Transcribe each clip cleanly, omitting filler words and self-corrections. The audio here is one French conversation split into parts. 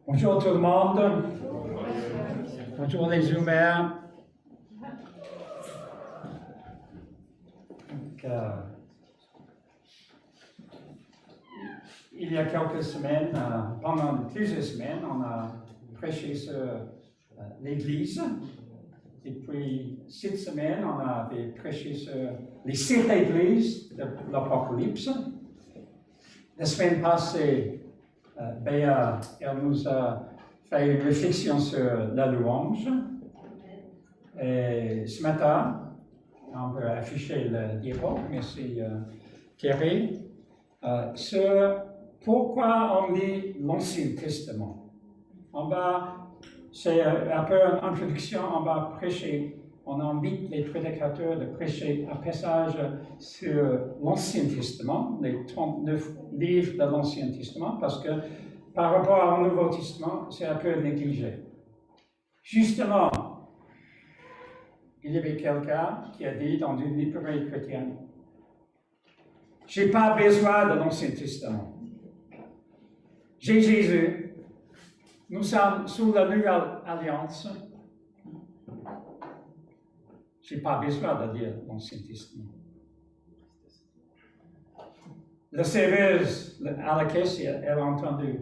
Bonjour tout le monde. Bonjour les humains. Donc, il y a quelques semaines, pendant plusieurs semaines, on a prêché sur l'Église. Et puis, cette semaine, on avait prêché sur les 7 églises de l'Apocalypse. La semaine passée, Béa, elle nous a fait une réflexion sur la louange. Et ce matin, on peut afficher le diapo, merci Thierry, sur pourquoi on lit l'Ancien Testament. C'est un peu une introduction, on va prêcher. On invite les prédicateurs de prêcher un passage sur l'Ancien Testament, les 39 livres de l'Ancien Testament, parce que par rapport au Nouveau Testament, c'est un peu négligé. Justement, il y avait quelqu'un qui a dit dans une librairie chrétienne, « Je n'ai pas besoin de l'Ancien Testament. J'ai Jésus. Nous sommes sous la nouvelle alliance. Je n'ai pas besoin de lire l'Ancien Testament. » La serveuse à la caisse, elle a entendu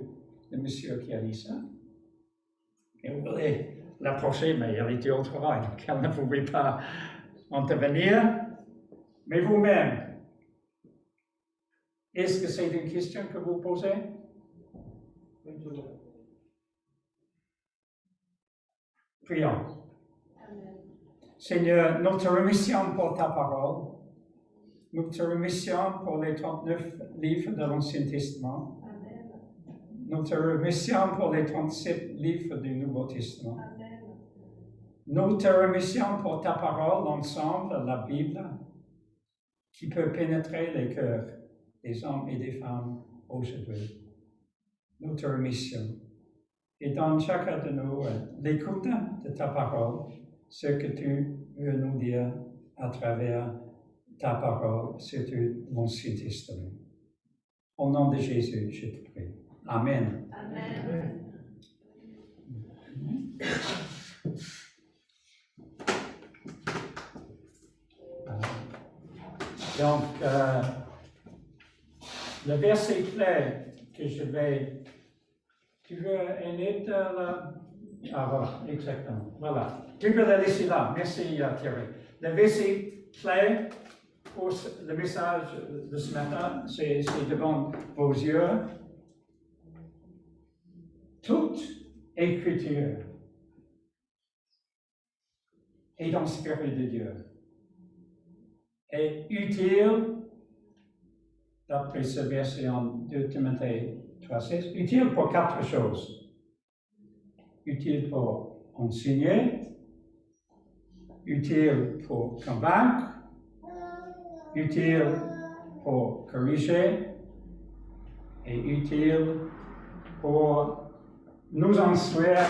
le monsieur qui a dit ça. Elle voulait l'approcher, mais elle était au travail, donc elle ne pouvait pas intervenir. Mais vous-même, est-ce que c'est une question que vous posez? Prions. Seigneur, nous te remercions pour ta parole. Nous te remercions pour les 39 livres de l'Ancien Testament. Amen. Nous te remercions pour les 37 livres du Nouveau Testament. Amen. Nous te remercions pour ta parole, l'ensemble, la Bible, qui peut pénétrer les cœurs des hommes et des femmes aujourd'hui. Nous te remercions. Et donne chacun de nous l'écoute de ta parole, ce que tu veux nous dire à travers ta parole, surtout l'Ancien Testament. Au nom de Jésus, je te prie. Amen. Amen. Donc, le verset clé que je vais... Tu veux un aide là? Ah, voilà, exactement. Voilà. Tu peux la laisser là. Merci, Thierry. Le verset clé pour le message de ce matin, c'est devant vos yeux. Toute écriture est inspirée de Dieu. Est utile, d'après ce verset en 2 Timothée 3,16, utile pour 4 choses. Utile pour enseigner, utile pour convaincre, utile pour corriger et utile pour nous instruire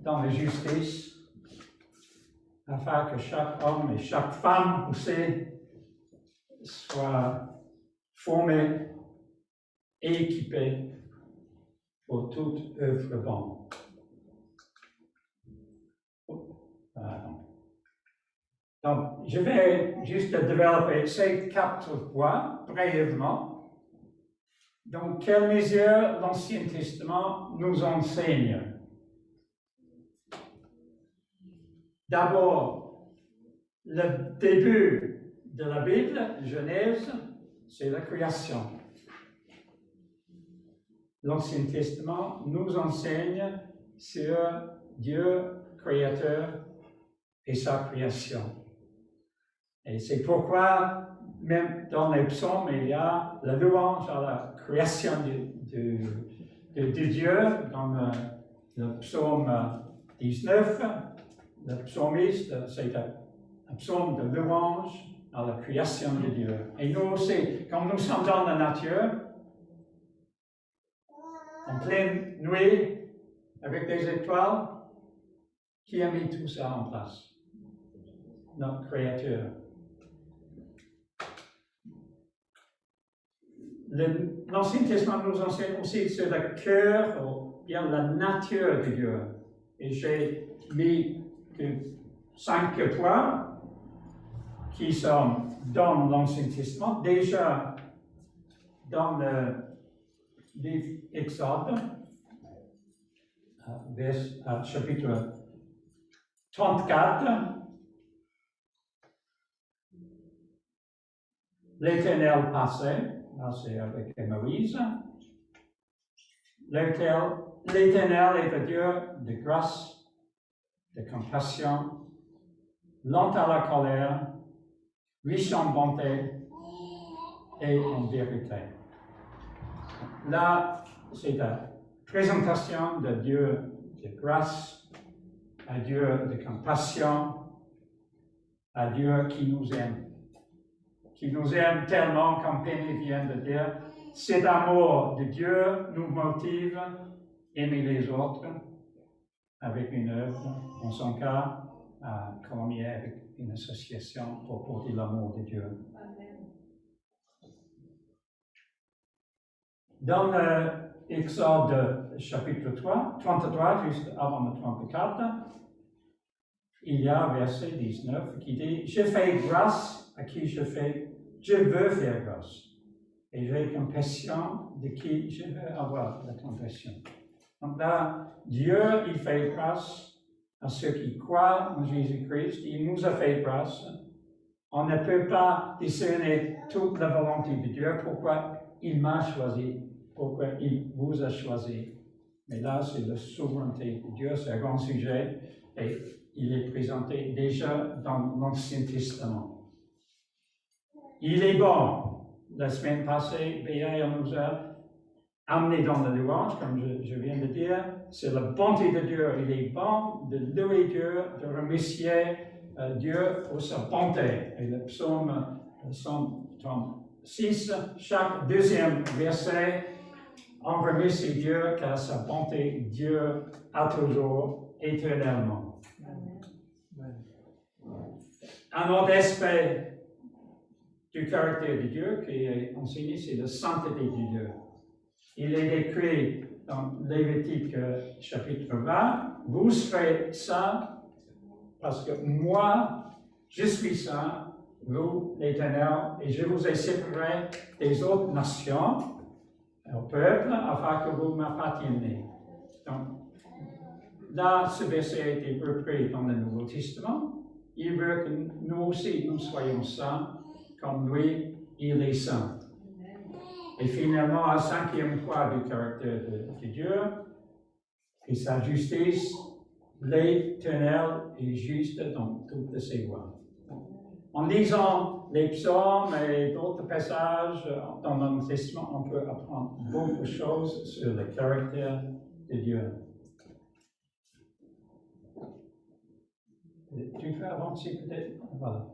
dans la justice, afin que chaque homme et chaque femme aussi soit formé et équipé pour toute œuvre bonne. Donc, je vais juste développer ces 4 points brièvement. Dans quelle mesure l'Ancien Testament nous enseigne? D'abord, le début de la Bible, Genèse, c'est la création. L'Ancien Testament nous enseigne sur Dieu créateur et sa création. Et c'est pourquoi, même dans les psaumes, il y a la louange à la création de Dieu, dans le psaume 19. Le psalmiste, c'est un psaume de louange à la création de Dieu. Et nous aussi, comme nous sommes dans la nature, en pleine nuit, avec des étoiles, qui a mis tout ça en place? Notre Créateur. l'Ancien Testament nous enseigne aussi sur le cœur, ou bien la nature de Dieu. Et j'ai mis 5 points qui sont dans l'Ancien Testament, déjà dans le livre Exode, chapitre 34. L'Éternel passait, là c'est avec Moïse. L'Éternel est un Dieu de grâce, de compassion, lent à la colère, riche en bonté et en vérité. Là, c'est la présentation de Dieu de grâce, à Dieu de compassion, à Dieu qui nous aime tellement, comme Penny vient de dire. Cet amour de Dieu nous motive à aimer les autres avec une œuvre, en son cas, à Colomiers avec une association pour porter l'amour de Dieu. Dans l'Exode chapitre 33, juste avant le 34, il y a verset 19 qui dit « Je fais grâce à qui je veux faire grâce, et j'ai compassion de qui je veux avoir la compassion. » Donc là, Dieu, il fait grâce à ceux qui croient en Jésus-Christ. Il nous a fait grâce. On ne peut pas discerner toute la volonté de Dieu, pourquoi il m'a choisi, pourquoi il vous a choisi. Mais là, c'est la souveraineté de Dieu, c'est un grand sujet, et il est présenté déjà dans l'Ancien Testament. Il est bon. La semaine passée, Béa nous a amené dans la louange, comme je viens de dire. C'est la bonté de Dieu. Il est bon de louer Dieu, de remercier Dieu pour sa bonté. Et le psaume 136, chaque deuxième verset, on remercie Dieu car sa bonté, Dieu a toujours, éternellement. Un autre aspect du caractère de Dieu qui est enseigné, c'est la sainteté de Dieu. Il est décrit dans Lévitique chapitre 20, « Vous serez saints parce que moi, je suis saint, vous, l'Éternel, et je vous ai séparés des autres nations, au peuple, afin que vous m'apparteniez. » Donc, là, ce verset a été repris dans le Nouveau Testament. Il veut que nous aussi, nous soyons saints, comme lui, il est saint. Et finalement, un 5e point du caractère de Dieu, et sa justice, l'Éternel est juste dans toutes ses voies. En lisant les psaumes et d'autres passages dans l'Ancien Testament, on peut apprendre beaucoup de choses sur le caractère de Dieu. Tu peux avancer peut-être? Voilà.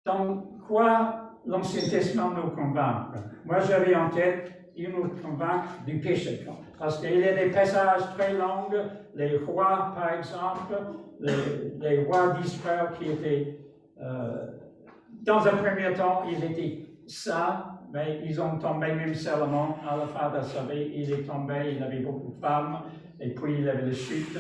Donc, quoi l'Ancien Testament nous convainc? Moi, j'avais en tête, il nous convainc du péché. Parce qu'il y a des passages très longs, les rois, par exemple, les rois d'Israël qui étaient, dans un premier temps, ils étaient saints, mais ils ont tombé, même Salomon, à la fin de sa vie, il est tombé, il avait beaucoup de femmes, et puis il avait la chute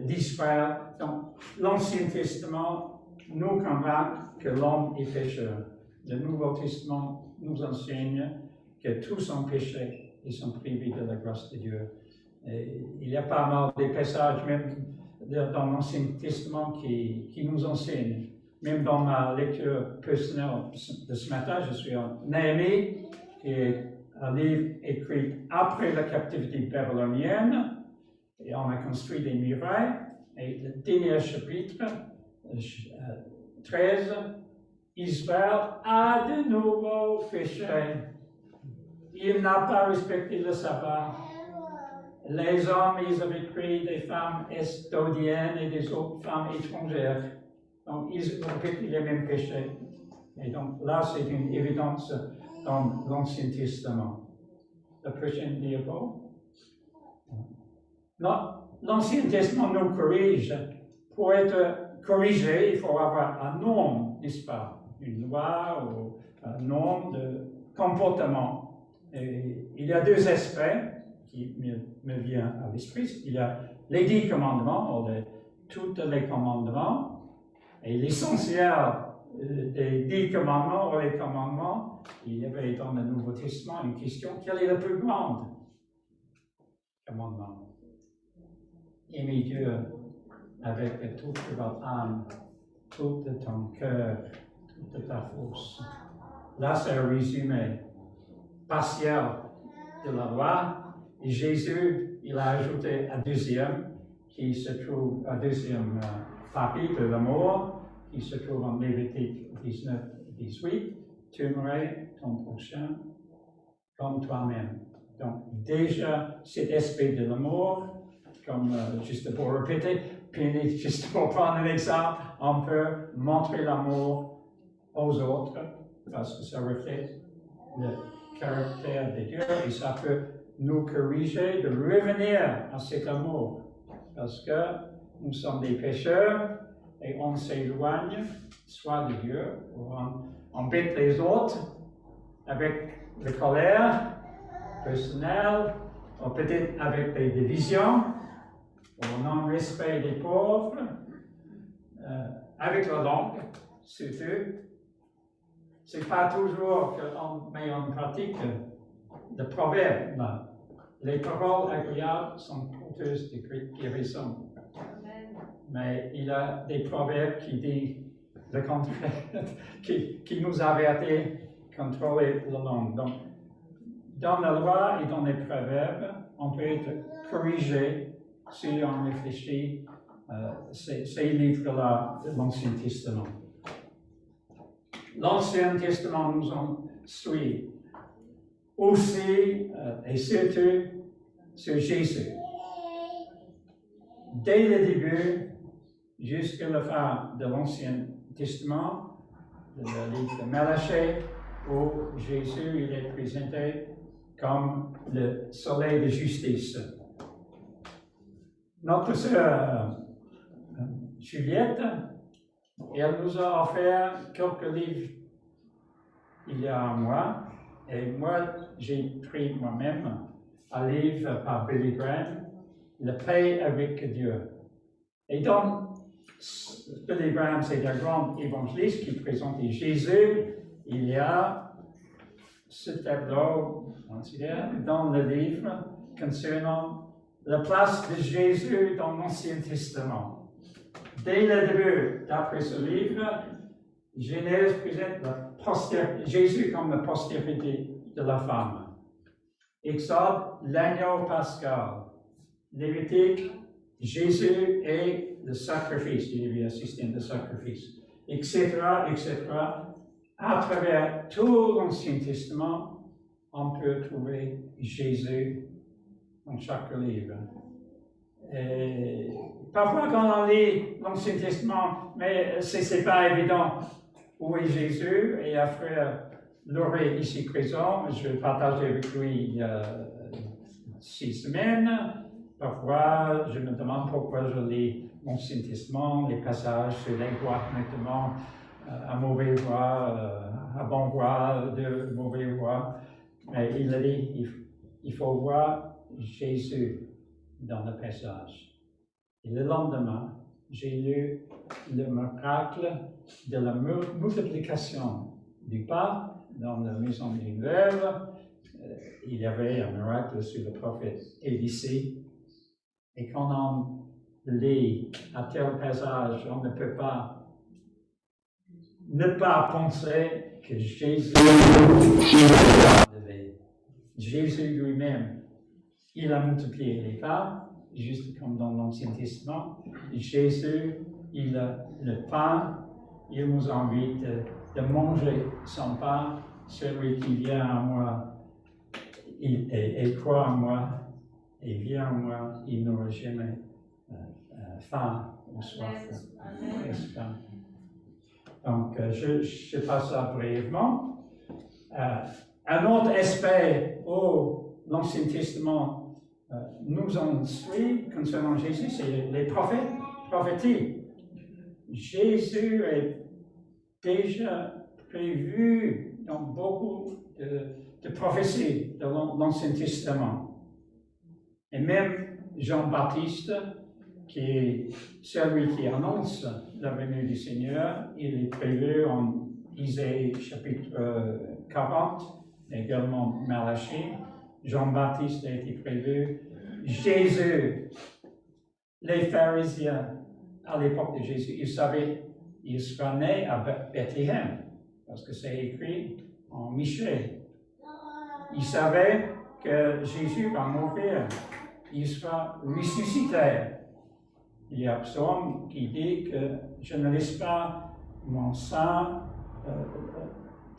d'Israël. Donc, l'Ancien Testament nous convainc que l'homme est pécheur. Le Nouveau Testament nous enseigne que tous ont péché et sont privés de la grâce de Dieu. Et il y a pas mal de passages, même dans l'Ancien Testament, qui nous enseignent. Même dans ma lecture personnelle de ce matin, je suis en Néhémie, qui est un livre écrit après la captivité babylonienne, et on a construit des murailles. Et le dernier chapitre, 13, Israël a de nouveau péché. Il n'a pas respecté le sabbat. Les hommes, ils avaient pris des femmes estodiennes et des autres femmes étrangères. Donc, ils ont répété les mêmes péchés. Et donc, là, c'est une évidence dans l'Ancien Testament. La prochaine diapo. Non, l'Ancien Testament nous corrige. Pour être corrigé, il faut avoir un norme, n'est-ce pas? Une loi ou un norme de comportement. Et il y a deux aspects qui me viennent à l'esprit. Il y a les 10 commandements, ou tous les commandements, et l'essentiel des 10 commandements, ou les commandements, il y avait dans le Nouveau Testament une question: quel est le plus grand commandement? Aimer Dieu avec toute votre âme, tout ton cœur, toute ta force. Là, c'est un résumé partiel de la loi. Et Jésus, il a ajouté un deuxième, qui se trouve, un deuxième chapitre de l'amour, qui se trouve en Lévitique 19, 18. Tu aimerais ton prochain comme toi-même. Donc, déjà, cet aspect de l'amour, comme juste pour répéter, puis juste pour prendre un exemple, on peut montrer l'amour aux autres, parce que ça reflète le caractère de Dieu, et ça peut nous corriger de revenir à cet amour, parce que nous sommes des pécheurs et on s'éloigne soit de Dieu, ou on embête les autres avec la colère personnelle, ou peut-être avec des divisions, ou non-respect des pauvres, avec la langue, surtout. Ce n'est pas toujours qu'on met en pratique le proverbe. Les paroles agréables sont porteuses de guérison. Mais il y a des proverbes qui disent le contraire, qui nous avertissent de contrôler la langue. Donc, dans la loi et dans les proverbes, on peut être corrigé si on réfléchit ces livres-là de l'Ancien Testament. L'Ancien Testament nous instruit aussi et surtout sur Jésus. Dès le début, jusqu'à la fin de l'Ancien Testament, le livre de Malachie, où Jésus il est présenté comme le soleil de justice. Notre sœur Juliette, elle nous a offert quelques livres il y a un mois, et moi j'ai pris moi-même un livre par Billy Graham, La paix avec Dieu. Et donc, Billy Graham, c'est un grand évangéliste qui présentait Jésus. Il y a ce tableau dans le livre concernant la place de Jésus dans l'Ancien Testament. Dès le début, d'après ce livre, Genèse présente Jésus comme la postérité de la femme. Exode, l'agneau pascal. Lévitique, Jésus et le sacrifice, il devait assister au sacrifice, etc., etc. À travers tout l'Ancien Testament, on peut trouver Jésus dans chaque livre. Et parfois, quand on lit l'Ancien Testament, mais ce n'est pas évident où est Jésus, et après, Laurie ici présent, je vais partager avec lui 6 semaines. Parfois, je me demande pourquoi je lis l'Ancien Testament, les passages sur les voies, notamment à mauvaise voie, à bonne voie, de mauvaise voie. Mais il a dit, il faut voir Jésus dans le passage. Et le lendemain, j'ai lu le miracle de la multiplication du pain dans la maison d'une veuve. Il y avait un miracle sur le prophète Élisée. Et quand on lit à tel passage, on ne peut pas ne pas penser que Jésus lui-même, il a multiplié les pains, juste comme dans l'Ancien Testament. Jésus, il a le pain, il nous invite de manger son pain. Celui qui vient à moi et croit en moi, et vient à moi, il n'aura jamais faim ou soif. Donc, je passe ça brièvement. Un autre aspect où l'Ancien Testament nous instruit concernant Jésus, c'est les prophéties. Jésus est déjà prévu dans beaucoup de prophéties de l'Ancien Testament. Et même Jean-Baptiste, qui est celui qui annonce la venue du Seigneur, il est prévu en Isaïe chapitre 40, également Malachie. Jean-Baptiste a été prévu. Jésus, les pharisiens, à l'époque de Jésus, ils savaient qu'il sera né à Bethléem, parce que c'est écrit en Michée. Ils savaient que Jésus va mourir, il sera ressuscité. Il y a un psaume qui dit que je ne laisse pas mon sang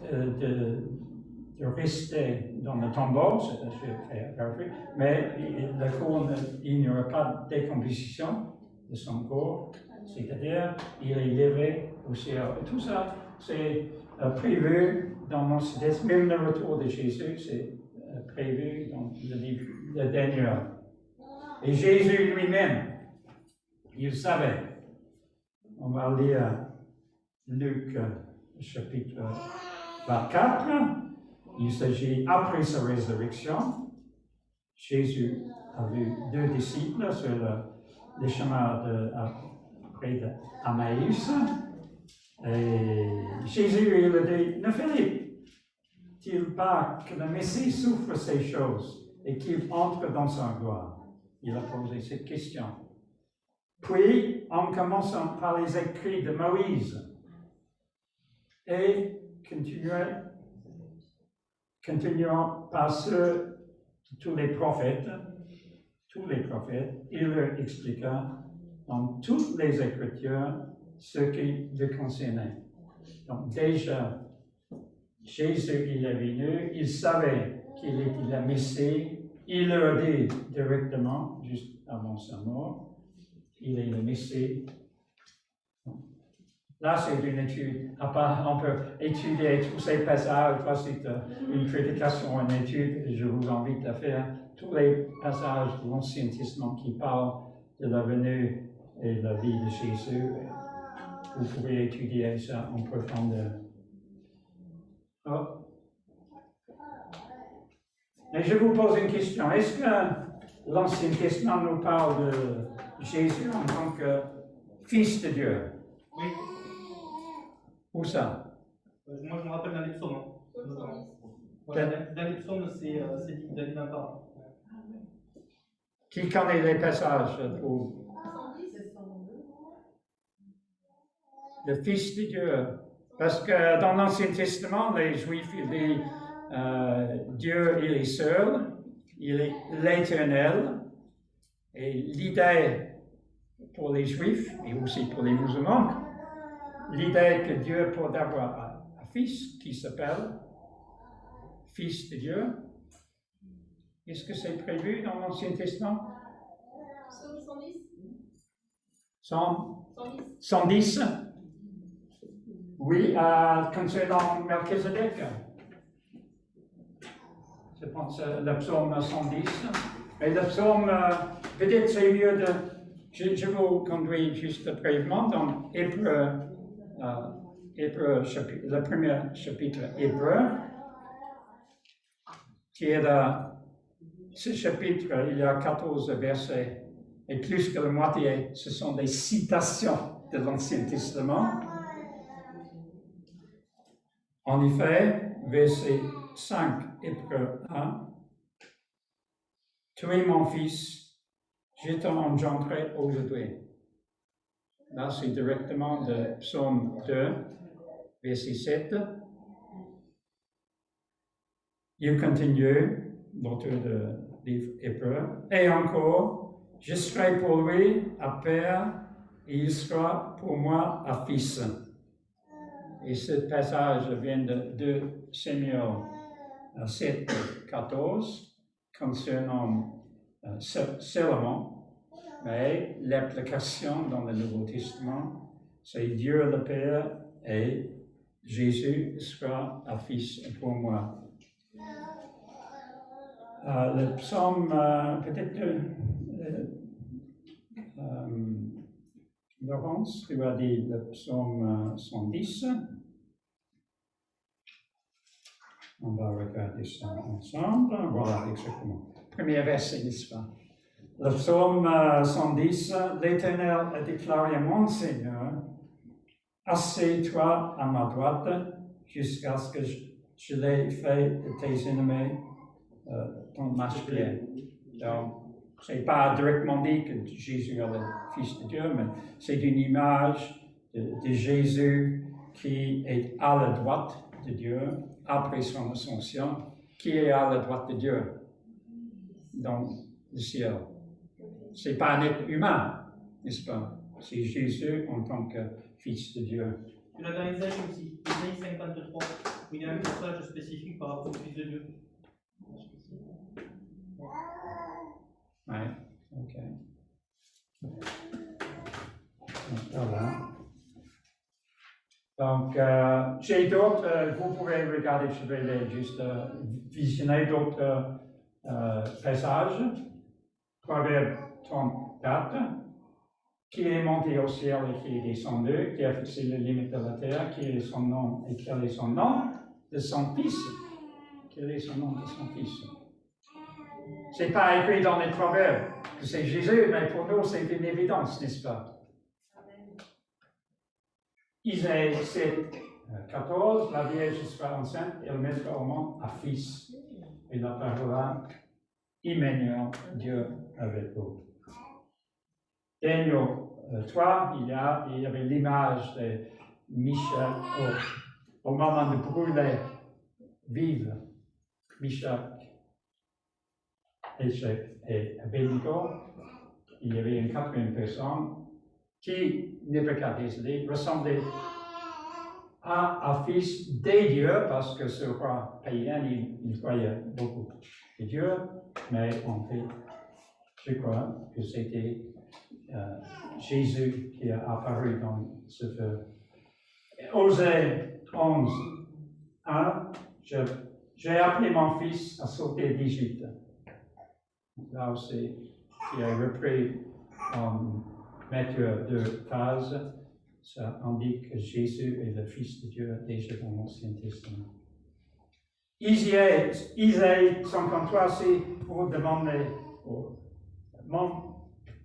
de rester dans le tombeau, mais il n'y aura pas de décomposition de son corps, c'est-à-dire il est levé au ciel. Et tout ça, c'est prévu dans l'Ancien Testament, même le retour de Jésus, c'est prévu dans le livre de Daniel. Et Jésus lui-même, il savait. On va lire Luc chapitre 24. Il s'agit après sa résurrection. Jésus a vu 2 disciples sur le chemin près d'Emmaüs. Et Jésus, il a dit, ne fallait-il pas que le Messie souffre ces choses et qu'il entre dans sa gloire? Il a posé cette question. Puis, en commençant par les écrits de Moïse et continuant par ceux de tous les prophètes, il leur expliqua dans toutes les Écritures ce qui le concernait. Donc déjà, Jésus, il est venu, il savait qu'il était le Messie, il leur a dit directement, juste avant sa mort, il est le Messie. Là, c'est une étude. On peut étudier tous ces passages. Là, c'est une prédication, une étude. Je vous invite à faire tous les passages de l'Ancien Testament qui parlent de la venue et de la vie de Jésus. Vous pouvez étudier ça en profondeur. Oh. Et je vous pose une question. Est-ce que l'Ancien Testament nous parle de Jésus en tant que Fils de Dieu? Oui. Où ça? Moi, je me rappelle dans les psaumes. Dans les psaumes, c'est dit David en parle. Qui connaît les passages pour le Fils de Dieu? Parce que dans l'Ancien Testament, les Juifs, ils disent Dieu, il est seul, il est l'Éternel. Et l'idée pour les Juifs et aussi pour les musulmans, l'idée que Dieu peut avoir un fils qui s'appelle Fils de Dieu. Est-ce que c'est prévu dans l'Ancien Testament? Psaume 110. 110. Oui, concernant Melchizedek. Je pense le psaume 110. Et le psaume, peut-être c'est mieux de... Je vous conduis juste brièvement dans Hébreu, le premier chapitre Hébreu, qui est ce chapitre, il y a 14 versets, et plus que la moitié, ce sont des citations de l'Ancien Testament. En effet, verset 5, Hébreu 1, « Tu es mon fils, je t'ai engendré aujourd'hui. » Là, c'est directement de Psaume 2, verset 7. Il continue, l'auteur du livre Hébreu, « Et encore, je serai pour lui un père, et il sera pour moi un fils. » Et ce passage vient de 2 Samuel 7, 14, concernant Salomon. Mais l'application dans le Nouveau Testament, c'est Dieu le Père et Jésus sera un fils pour moi. Le psaume, peut-être, Laurence, tu as dit le psaume 110. On va regarder ça ensemble. Voilà, exactement. Premier verset, n'est-ce pas? Le psaume 110, l'Éternel a déclaré à mon Seigneur, assieds-toi à ma droite jusqu'à ce que je l'ai fait de tes ennemis ton marchepied. Donc, ce n'est pas directement dit que Jésus est le Fils de Dieu, mais c'est une image de Jésus qui est à la droite de Dieu après son ascension, qui est à la droite de Dieu dans le ciel. Ce n'est pas un être humain, n'est-ce pas? C'est Jésus en tant que Fils de Dieu. Tu l'as dans Isaïe aussi, Isaïe 53, où il y a un passage spécifique par rapport au Fils de Dieu. Oui, ok. Voilà. Donc, j'ai d'autres, vous pouvez regarder, je vais juste visionner d'autres passages. Proverbe 34, qui est monté au ciel et qui est descendu, qui a fixé les limites de la terre, qui est son nom et quel est son nom de son Fils. Quel est son nom de son Fils? Ce n'est pas écrit dans les Proverbes que c'est Jésus, mais pour nous, c'est une évidence, n'est-ce pas? Isaïe 7, 14, la Vierge sera enceinte, elle mettra au monde un fils. Et la parole Emmanuel, Dieu avec vous. Daniel 3, il y avait l'image de Michel au moment de brûler vive Michel, et Abednego. Il y avait une quatrième personne qui, Nebuchadnezzar, ressemblait à un fils des dieux, parce que ce roi païen, il croyait beaucoup de Dieu, mais en fait, je crois que c'était Jésus qui a apparu dans ce feu. Osée 11, 1, j'ai appelé mon fils à sauter d'Égypte. Là aussi, il a repris Matthieu 2 phases. Ça indique que Jésus est le Fils de Dieu déjà dans l'Ancien Testament. Isaïe 53, si vous demandez mon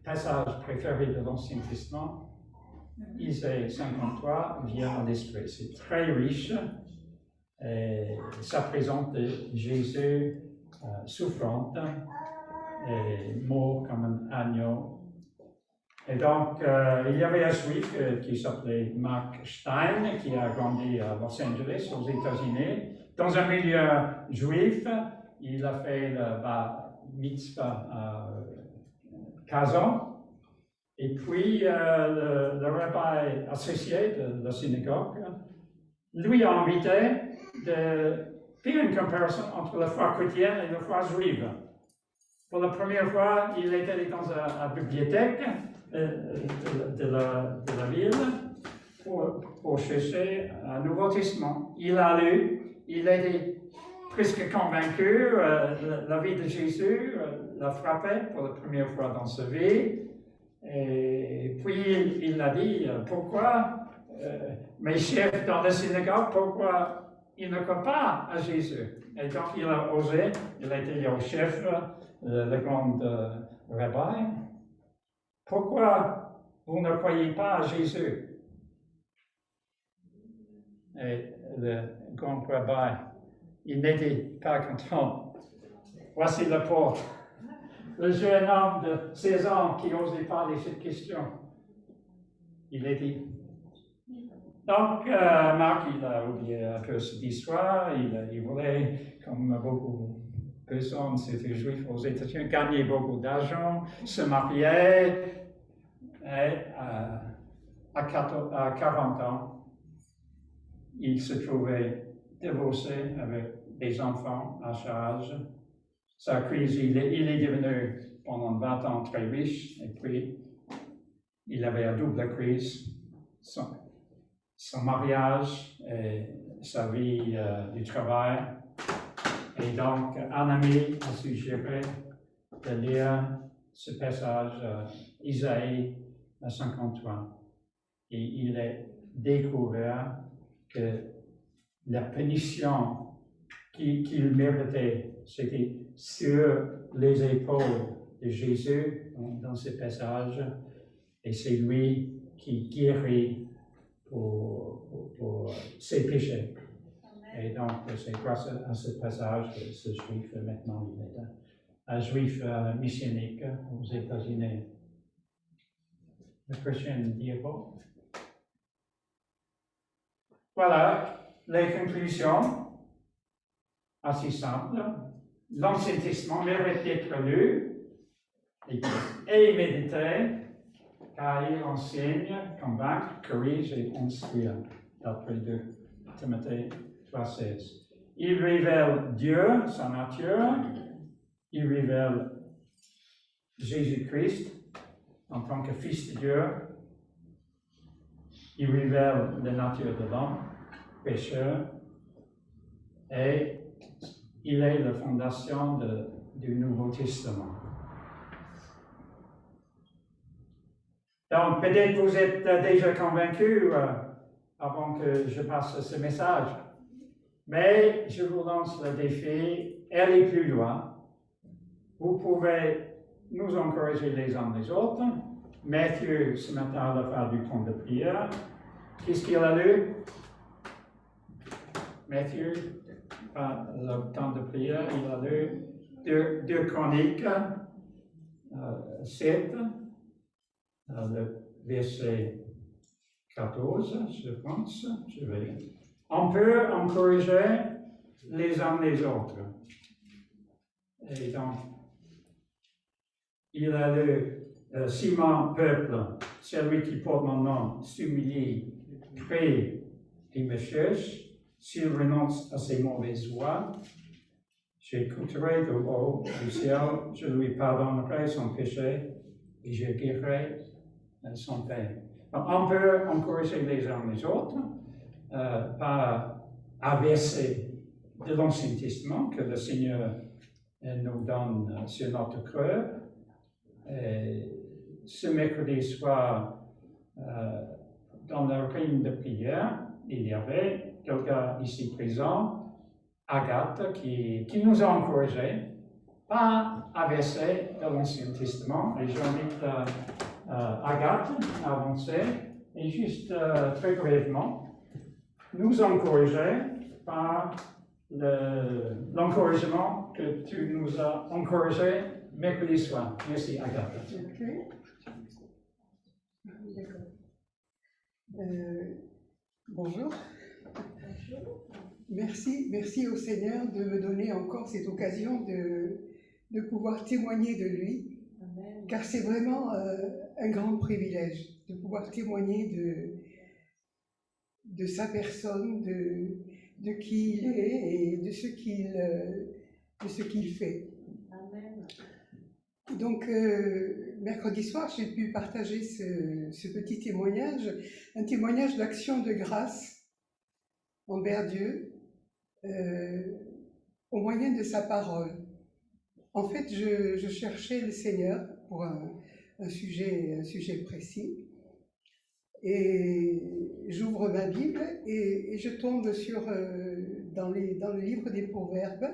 passage préféré de l'Ancien Testament, Isaïe 53 vient à l'esprit. C'est très riche et ça présente Jésus souffrant et mort comme un agneau. Et donc, il y avait un juif qui s'appelait Mark Stein, qui a grandi à Los Angeles, aux États-Unis. Dans un milieu juif, il a fait le bar mitzvah à 15 ans. Et puis, le rabbi associé de la synagogue lui a invité de faire une comparaison entre la foi chrétienne et la foi juive. Pour la première fois, il était dans la bibliothèque de la ville pour chercher un Nouveau Testament. Il a lu, il était presque convaincu, la vie de Jésus l'a frappé pour la première fois dans sa vie. Et puis il a dit, pourquoi mes chefs dans la synagogue, pourquoi ils ne croient pas à Jésus? Et donc il a osé, il a été au chef, le grand rabbi. Pourquoi vous ne croyez pas à Jésus? Et le grand rabbi, il n'était pas content. Voici le pauvre, le jeune homme de 16 ans qui n'osait parler cette question. Il a dit. Donc, Marc, il a oublié un peu cette histoire. Il voulait, comme beaucoup de personnes, c'était juif aux États-Unis, gagner beaucoup d'argent, se marier. Et à 40 ans, il se trouvait divorcé avec des enfants à charge. Sa crise, il est devenu pendant 20 ans très riche, et puis il avait une double crise, son mariage et sa vie du travail. Et donc, un ami a suggéré de lire ce passage, Isaïe 53. Et il a découvert que la punition qu'il méritait. C'était sur les épaules de Jésus dans ce passage, et c'est lui qui guérit pour ses péchés. Et donc, c'est grâce à ce passage que ce juif, maintenant, il est un juif missionnaire aux États-Unis. Le prochain diapo. Voilà les conclusions, assez simples. L'Ancien Testament mérite d'être lu et médité, car il enseigne, convainc, corrige et instruit, d'après 2 Timothée 3,16. Il révèle Dieu, sa nature, il révèle Jésus-Christ en tant que Fils de Dieu, il révèle la nature de l'homme, pécheur, et il est la fondation du Nouveau Testament. Donc, peut-être vous êtes déjà convaincus avant que je passe ce message, mais je vous lance le défi, allez plus loin. Vous pouvez nous encourager les uns les autres. Matthieu, ce matin, a fait du temps de prière. Qu'est-ce qu'il a lu? Matthieu, le temps de prière, il a lu 2 Chroniques 7, le verset 14, je pense. On peut encourager les uns les autres. Et donc, il a lu si mon peuple, celui qui porte mon nom, s'humilie, prie et me cherche, s'il renonce à ses mauvaises voies, j'écouterai de haut du ciel, je lui pardonnerai son péché et je guérirai son père. On peut encourager les uns les autres par un verset de l'Ancien Testament que le Seigneur nous donne sur notre cœur. Ce mercredi soir, dans le rime de prière, il y avait quelqu'un ici présent, Agathe, qui nous a encouragés par un verset de l'Ancien Testament. Et j'invite Agathe à avancer et juste très brièvement nous encourager par l'encouragement que tu nous as encouragé mercredi soir. Merci, Agathe. Okay. D'accord. Bonjour. Merci au Seigneur de me donner encore cette occasion de pouvoir témoigner de lui, car c'est vraiment un grand privilège de pouvoir témoigner de sa personne, de qui il est et de ce qu'il fait. Amen. Donc, mercredi soir, j'ai pu partager ce petit témoignage, un témoignage d'action de grâce envers Dieu au moyen de sa parole. En fait, je cherchais le Seigneur pour un sujet précis, et j'ouvre ma Bible et je tombe dans le livre des Proverbes,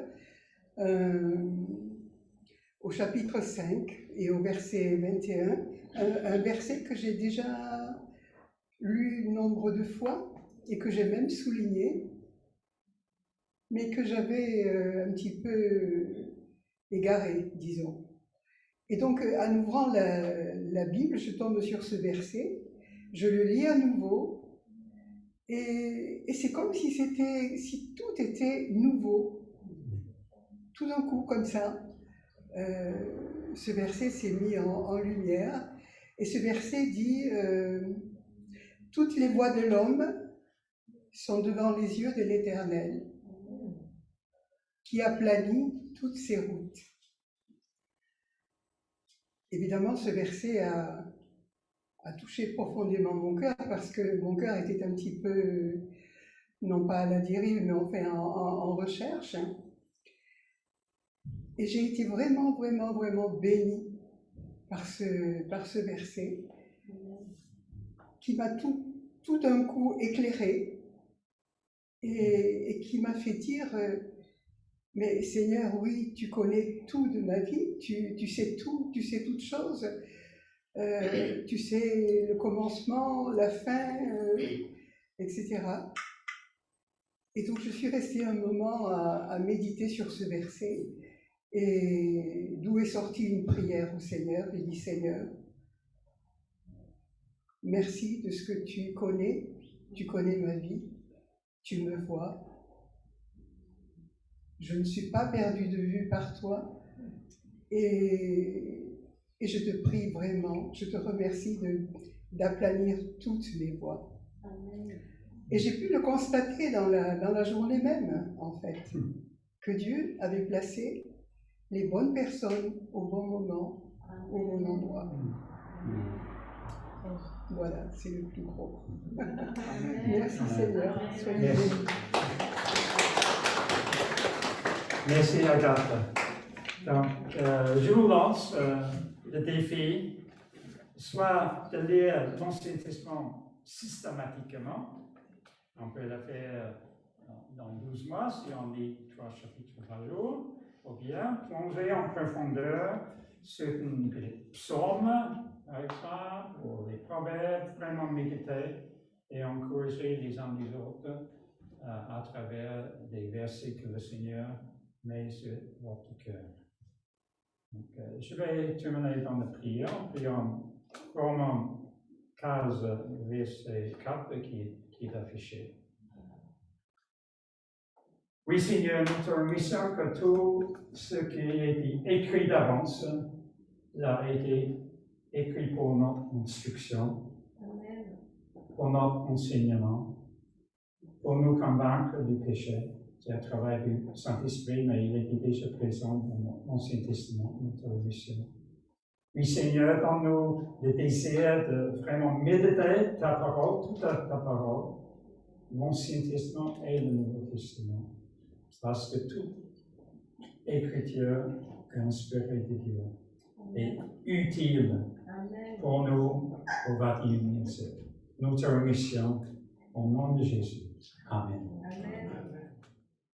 au chapitre 5 et au verset 21, un verset que j'ai déjà lu nombre de fois et que j'ai même souligné, mais que j'avais un petit peu égaré, disons. Et donc, en ouvrant la Bible, je tombe sur ce verset, je le lis à nouveau, et c'est comme si tout était nouveau, tout d'un coup, comme ça. Ce verset s'est mis en lumière, et ce verset dit « Toutes les voies de l'homme sont devant les yeux de l'Éternel, qui aplanit toutes ses routes. » Évidemment, ce verset a touché profondément mon cœur, parce que mon cœur était un petit peu, non pas à la dérive, mais enfin en recherche. Et j'ai été vraiment bénie par ce verset qui m'a tout d'un coup éclairée et qui m'a fait dire Mais Seigneur, oui, tu connais tout de ma vie, tu sais tout, tu sais toutes choses. Tu sais le commencement, la fin, etc. Et donc je suis restée un moment à méditer sur ce verset, et d'où est sortie une prière au Seigneur. J'ai dit, Seigneur, merci de ce que tu connais ma vie, tu me vois. Je ne suis pas perdue de vue par toi, et je te prie vraiment, je te remercie d'aplanir toutes mes voies. Amen. Et j'ai pu le constater dans la journée même, en fait, que Dieu avait placé les bonnes personnes au bon moment, au bon endroit. Voilà, c'est le plus gros. Merci Seigneur, soyez bénis. Merci Agathe. Donc, je vous lance le défi, soit de lire l'Ancien Testament systématiquement, on peut le faire dans 12 mois si on lit 3 chapitres par jour, ou bien plonger en profondeur sur les psaumes, par exemple, ou les proverbes, vraiment méditer et encourager les uns les autres à travers des versets que le Seigneur met sur votre cœur. Donc, je vais terminer dans la prière en priant Romains 15, verset 4 qui est affiché. Oui, Seigneur, nous te remercions que tout ce qui a été écrit d'avance a été écrit pour notre instruction, pour notre enseignement, pour nous convaincre du péché. C'est à travers du Saint-Esprit, mais il était déjà présent dans l'Ancien Testament, nous te remercions. Oui, Seigneur, donne-nous le désir de vraiment méditer ta parole, toute ta parole, l'Ancien Testament et le Nouveau Testament. Parce que toute écriture est inspirée de Dieu et utile pour nous au 21e siècle. Nous te remercions au nom de Jésus. Amen. Amen.